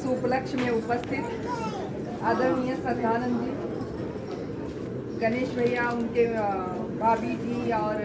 उपलक्ष्य में उपस्थित आदरणीय श्रद्धानंद जी, गणेश भैया, उनके भाभी जी और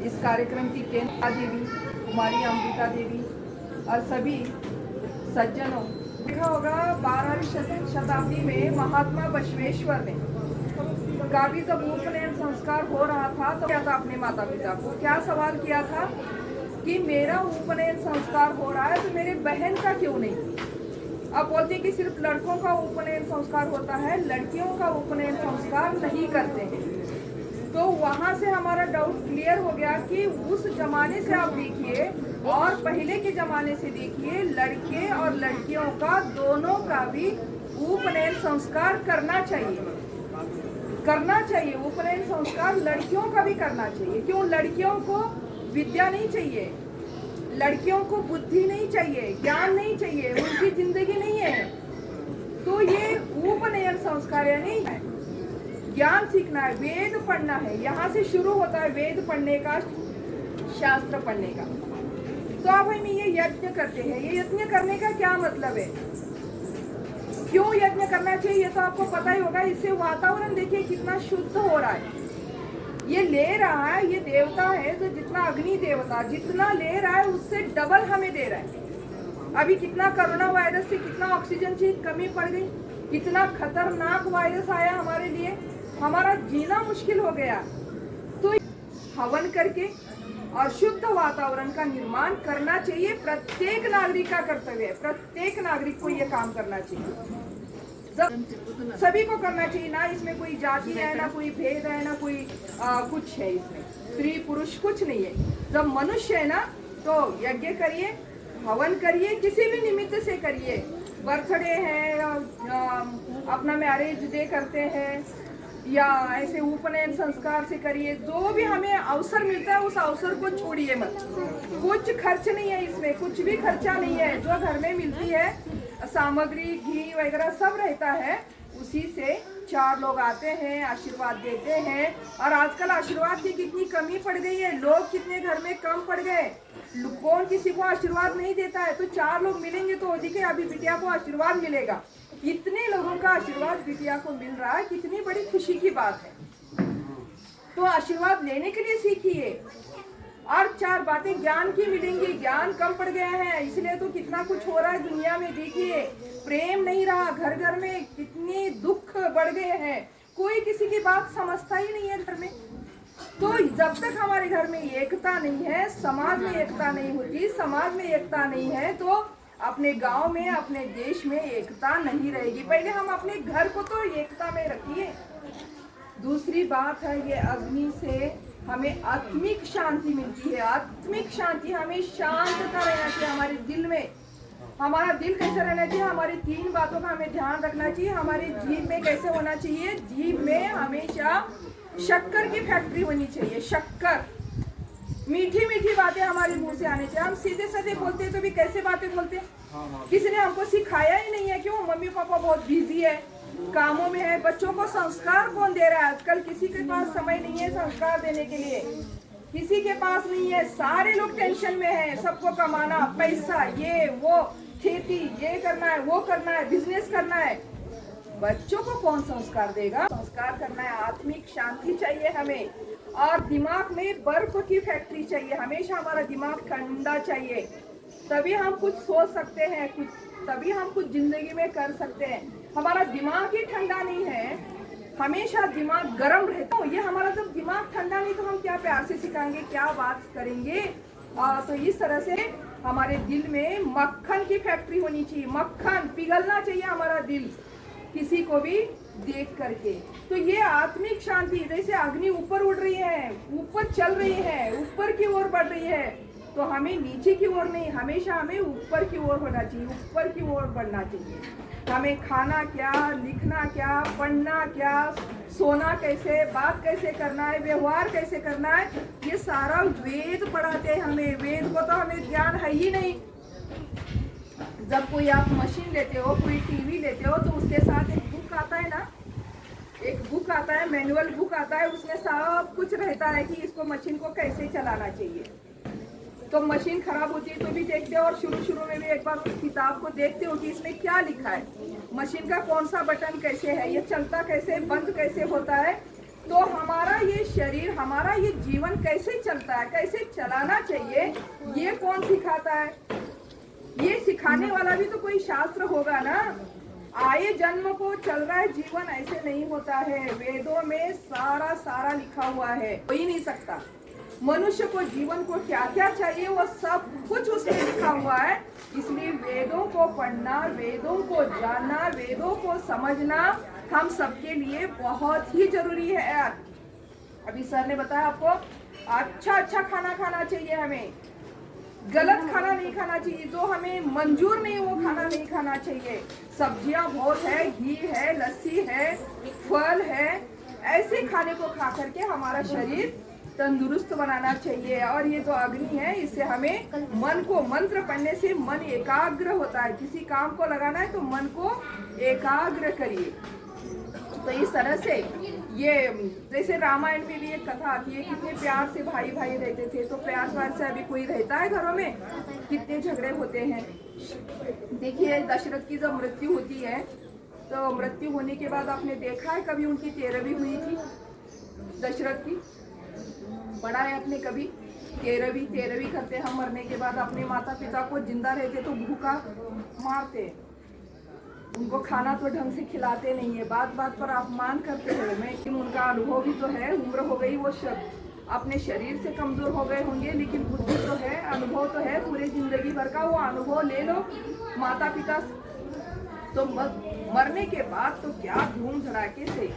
इस कार्यक्रम की केंद्र देवी, कुमारी अमृता देवी और सभी सज्जनों, देखा होगा 12वीं शताब्दी में महात्मा बसवेश्वर ने काफी जब उपनयन संस्कार हो रहा था तो क्या था, अपने माता पिता को क्या सवाल किया था कि मेरा उपनयन संस्कार हो रहा है तो मेरे बहन का क्यों नहीं। अब बोलते कि सिर्फ लड़कों का उपनयन संस्कार होता है, लड़कियों का उपनयन संस्कार नहीं करते हैं। तो वहां से हमारा डाउट क्लियर हो गया कि उस जमाने से आप देखिए और पहले के जमाने से देखिए, लड़के और लड़कियों का दोनों का भी उपनयन संस्कार करना चाहिए। उपनयन संस्कार लड़कियों का भी करना चाहिए। क्यों? लड़कियों को विद्या नहीं चाहिए, लड़कियों को बुद्धि नहीं चाहिए, ज्ञान नहीं चाहिए, उनकी जिंदगी नहीं है। तो ये उपनयन संस्कार यानी ज्ञान सीखना है, वेद पढ़ना है, यहाँ से शुरू होता है वेद पढ़ने का, शास्त्र पढ़ने का। तो अब हम ये यज्ञ करते हैं, ये यज्ञ करने का क्या मतलब है, क्यों यज्ञ करना चाहिए, ये तो आपको पता ही होगा। इससे वातावरण देखिए कितना शुद्ध हो रहा है। ये ले रहा है, ये देवता है तो जितना अग्नि देवता जितना ले रहा है उससे डबल हमें दे रहा है। अभी कितना कोरोना वायरस से कितना ऑक्सीजन की कमी पड़ गई, कितना खतरनाक वायरस आया हमारे लिए, हमारा जीना मुश्किल हो गया। तो हवन करके और शुद्ध वातावरण का निर्माण करना चाहिए, प्रत्येक नागरिक का कर्तव्य है। प्रत्येक नागरिक को ये काम करना चाहिए, सभी को करना चाहिए। ना इसमें कोई जाति है, ना कोई भेद है, ना कोई कुछ है, इसमें स्त्री पुरुष कुछ नहीं है। जब मनुष्य है ना तो यज्ञ करिए, हवन करिए, किसी भी निमित्त से करिए। बर्थडे है, अपना मैरिज डे करते हैं या ऐसे उपनयन संस्कार से करिए। जो भी हमें अवसर मिलता है उस अवसर को छोड़िए मत। कुछ खर्च नहीं है इसमें, कुछ भी खर्चा नहीं है। जो घर में मिलती है सामग्री, घी वगैरह सब रहता है, उसी से 4 लोग आते हैं, आशीर्वाद देते हैं। और आजकल आशीर्वाद की कितनी कमी पड़ गई है, लोग कितने घर में कम पड़ गए, कौन किसी को आशीर्वाद नहीं देता है। तो 4 लोग मिलेंगे तो देखिए अभी बिटिया को आशीर्वाद मिलेगा, इतने लोगों का आशीर्वाद बिटिया को मिल रहा है, कितनी बड़ी खुशी की बात है। तो आशीर्वाद लेने के लिए सीखिए और 4 बातें ज्ञान की मिलेंगी। ज्ञान कम पड़ गया है इसलिए तो कितना कुछ हो रहा है दुनिया में। देखिए प्रेम नहीं रहा, घर घर में कितने दुख बढ़ गए हैं, कोई किसी की बात समझता ही नहीं है घर में। तो जब तक हमारे घर में एकता नहीं है, समाज में एकता नहीं होती, समाज में एकता नहीं है तो अपने गांव में, अपने देश में एकता नहीं रहेगी। पहले हम अपने घर को तो एकता में रखिए। दूसरी बात है, ये अग्नि से हमें आत्मिक शांति मिलती है। आत्मिक शांति, हमें शांतता रहना चाहिए हमारे दिल में। हमारा दिल कैसे रहना चाहिए, हमारी 3 बातों का हमें ध्यान रखना चाहिए। हमारे जीभ में कैसे होना चाहिए, जीभ में हमेशा शक्कर की फैक्ट्री होनी चाहिए। शक्कर, मीठी मीठी बातें हमारे मुंह से आनी चाहिए। हम सीधे साधे बोलते हैं तो भी कैसे बातें बोलते हैं, किसी ने हमको सिखाया ही नहीं है। क्यों? मम्मी पापा बहुत बिजी है, कामों में है। बच्चों को संस्कार कौन दे रहा है आजकल? किसी के पास समय नहीं है संस्कार देने के लिए, किसी के पास नहीं है। सारे लोग टेंशन में हैं, सबको कमाना, पैसा, ये वो, खेती, ये करना है, वो करना है, बिजनेस करना है। बच्चों को कौन संस्कार देगा? संस्कार करना है, आत्मिक शांति चाहिए हमें। और दिमाग में बर्फ की फैक्ट्री चाहिए, हमेशा हमारा दिमाग ठंडा चाहिए, तभी हम कुछ सोच सकते हैं, तभी हम कुछ जिंदगी में कर सकते हैं। हमारा दिमाग ही ठंडा नहीं है, हमेशा दिमाग गर्म रहता है। ये हमारा जब दिमाग ठंडा नहीं तो हम क्या प्यार से सिखाएंगे, क्या बात करेंगे। तो इस तरह से हमारे दिल में मक्खन की फैक्ट्री होनी चाहिए, मक्खन पिघलना चाहिए हमारा दिल किसी को भी देख करके। तो ये आत्मिक शांति, जैसे अग्नि ऊपर उड़ रही है, ऊपर चल रही है, ऊपर की ओर बढ़ रही है, तो हमें नीचे की ओर नहीं, हमेशा हमें ऊपर की ओर होना चाहिए, ऊपर की ओर बढ़ना चाहिए। हमें खाना क्या, लिखना क्या, पढ़ना क्या, सोना कैसे, बात कैसे करना है, व्यवहार कैसे करना है, ये सारा वेद पढ़ाते हैं हमें। वेद को तो हमें ज्ञान है ही नहीं। जब कोई आप मशीन लेते हो, कोई टीवी लेते हो, तो उसके साथ एक बुक आता है ना, एक बुक आता है, मैनुअल बुक आता है, उसमें सब कुछ रहता है कि इसको मशीन को कैसे चलाना चाहिए। तो मशीन खराब होती है तो भी देखते हो, और शुरू में भी एक बार उस किताब को देखते हो कि इसमें क्या लिखा है, मशीन का कौन सा बटन कैसे है, ये चलता कैसे, बंद कैसे होता है। तो हमारा ये शरीर, हमारा ये जीवन कैसे चलता है, कैसे चलाना चाहिए, ये कौन सिखाता है? ये सिखाने वाला भी तो कोई शास्त्र होगा ना। आए जन्म को चल रहा है जीवन, ऐसे नहीं होता है। वेदों में सारा लिखा हुआ है, हो ही नहीं सकता। मनुष्य को जीवन को क्या क्या चाहिए वो सब कुछ उसमें लिखा हुआ है। इसलिए वेदों को पढ़ना, वेदों को जानना, वेदों को समझना हम सबके लिए बहुत ही जरूरी है। अभी सर ने बताया आपको, अच्छा खाना खाना चाहिए हमें, गलत खाना नहीं खाना चाहिए, जो हमें मंजूर नहीं वो खाना नहीं खाना चाहिए। सब्जियां बहुत है, घी है, लस्सी है, फल है, ऐसे खाने को खा करके हमारा शरीर तंदुरुस्त बनाना चाहिए। और ये जो अग्नि है, इससे हमें मन को, मंत्र पढ़ने से मन एकाग्र होता है। किसी काम को लगाना है तो मन को एकाग्र करिए। तो इस तरह से ये, जैसे रामायण में भी एक कथा आती है, कितने प्यार से भाई रहते थे। तो प्यार से अभी कोई रहता है घरों में, कितने झगड़े होते हैं। देखिए दशरथ की जब मृत्यु होती है, तो मृत्यु होने के बाद आपने देखा है कभी उनकी तेरहवीं हुई थी दशरथ की? पढ़ा है आपने कभी? तेरहवीं करते हम मरने के बाद अपने माता पिता को जिंदा रहते तो भूखा मारते, उनको खाना तो ढंग से खिलाते नहीं है, बात पर अपमान करते हैं। लेकिन उनका अनुभव भी तो है, उम्र हो गई, वो अपने शरीर से कमजोर हो गए होंगे, लेकिन बुद्धि तो है, अनुभव तो है, पूरे जिंदगी भर का वो अनुभव ले लो माता पिता से। तो मरने के बाद तो क्या धूम धड़ाके से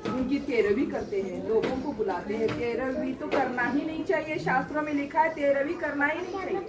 उनकी तेरहवीं करते हैं, लोगों को बुलाते हैं। तेरहवीं तो करना ही नहीं चाहिए, शास्त्रों में लिखा है तेरहवीं करना ही नहीं चाहिए।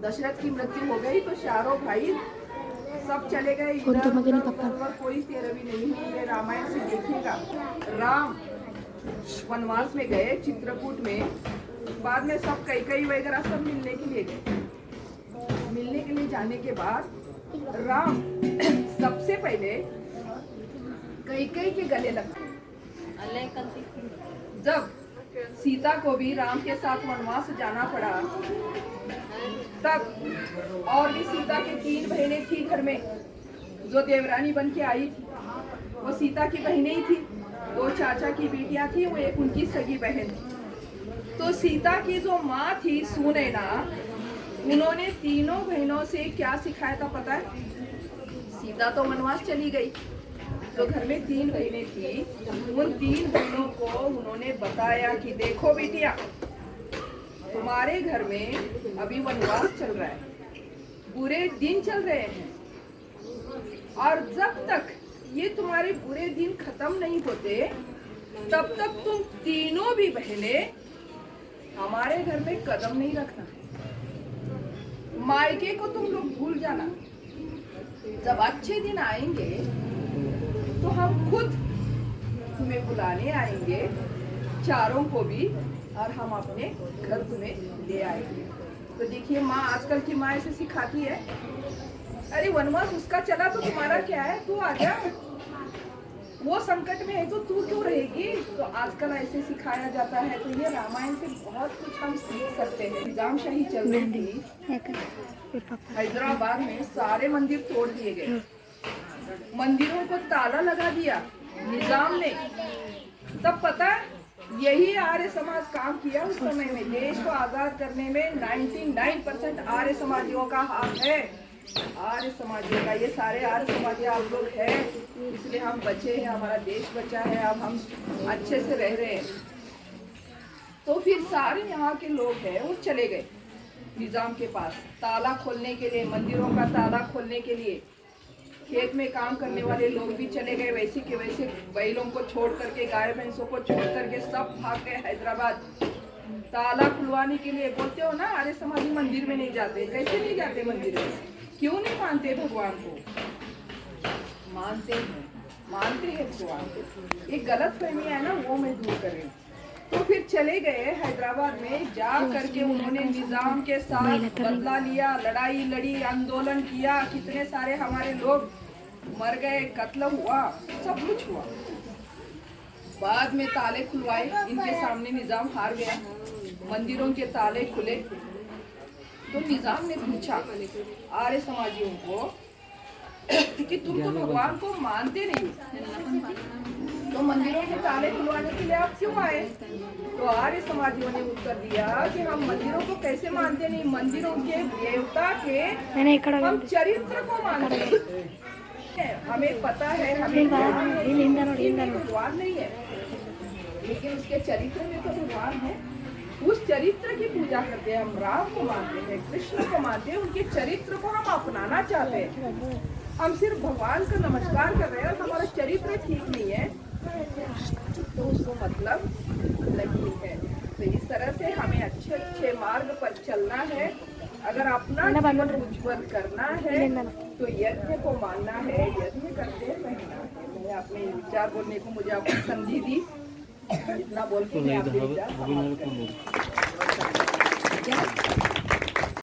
दशरथ की मृत्यु हो गई तो चारों भाई सब चले गए, कोई तेरहवीं नहीं हुई है। रामायण से देखिएगा, राम वनवास में गए चित्रकूट में, बाद में सब कई वगैरह सब मिलने के लिए गए। मिलने के लिए जाने के बाद राम सबसे पहले कई के गले लगा। जब सीता को भी राम के साथ वनवास जाना पड़ा, तब और भी सीता की 3 बहनें थी घर में, जो देवरानी बन के आई थी, वो सीता की बहनें ही थी। 2 चाचा की बेटियां थी, वो एक उनकी सगी बहन थी। तो सीता की जो माँ थी सुनैना, उन्होंने तीनों बहनों से क्या सिखाया था पता है? सीता तो वनवास चली गई, तो घर में 3 बहनें थी, उन 3 बहनों को उन्होंने बताया कि देखो बेटिया, तुम्हारे घर में अभी वनवास चल रहा है, बुरे दिन चल रहे हैं, और जब तक ये तुम्हारे बुरे दिन खत्म नहीं होते, तब तक तुम तीनों भी बहनें हमारे घर में कदम नहीं रखना। मायके को तुम लोग भूल जाना। जब अच्छे दिन आएंगे तो हम खुद तुम्हें बुलाने आएंगे, चारों को भी, और हम अपने घर तुम्हें ले आएंगे। तो देखिए माँ, आजकल की माँ ऐसे सिखाती है, अरे वनवास उसका चला तो तुम्हारा क्या है, तू आ जा, वो संकट में है तो तू क्यों रहेगी। तो आजकल ऐसे सिखाया जाता है। तो ये रामायण से बहुत कुछ हम सीख सकते हैं। निजामशाही चल रही थी हैदराबाद में, सारे मंदिर तोड़ दिए गए, मंदिरों को ताला लगा दिया निजाम ने। तब पता है यही आर्य समाज काम किया उस समय में। देश को आजाद करने में 99% आर्य समाजियों का हाथ है, आर्य समाजियों का। ये सारे आर्य समाजी आप लोग हैं, इसलिए हम बचे हैं, हमारा देश बचा है, अब हम अच्छे से रह रहे हैं। तो फिर सारे यहाँ के लोग हैं वो चले गए निजाम के पास ताला खोलने के लिए, मंदिरों का ताला खोलने के लिए। खेत में काम करने वाले लोग भी चले गए, वैसे के वैसे बैलों को छोड़ करके, गाय भैंसों को छोड़ करके सब भाग गए हैदराबाद ताला खुलवाने के लिए। बोलते हो ना आर्य समाजी मंदिर में नहीं जाते, कैसे नहीं जाते मंदिर में? क्यों नहीं मानते भगवान को? मानते हैं भगवान को। एक गलत फहमी है ना, वो मैं दूर करें। तो फिर चले गए हैदराबाद में, जा करके उन्होंने निजाम के साथ बदला लिया, लड़ाई लड़ी, आंदोलन किया, कितने सारे हमारे लोग मर गए, कत्ल हुआ, सब कुछ हुआ। बाद में ताले खुलवाए, इनके सामने निजाम हार गया। मंदिरों के ताले खुले तो निजाम ने पूछा आर्य समाजियों को कि तुम तो भगवान को मानते नहीं, तो मंदिरों के ताले खुलवाने के लिए आप क्यों आए? तो आर्य समाजियों ने उत्तर दिया कि हम मंदिरों को कैसे मानते नहीं, मंदिरों के देवता के हम चरित्र को मानते हैं। हमें पता है हमें भगवान नहीं है, लेकिन उसके चरित्र में तो भगवान है। उस चरित्र की पूजा करते हैं, हम राम को मानते हैं, कृष्ण को मानते हैं, उनके चरित्र को हम अपनाना चाहते हैं। हम सिर्फ भगवान का नमस्कार कर रहे हैं और हमारा चरित्र ठीक नहीं है तो उसको मतलब नहीं है। तो इस तरह से हमें अच्छे अच्छे मार्ग पर चलना है। अगर अपना जीवन उज्ज्वल करना है तो यज्ञ को मानना है, यज्ञ करते रहना है। मैंने अपने विचार बोलने को मुझे आपको संधि दी, इतना बोल के मैं अपने विचार समाप्त करती हूं।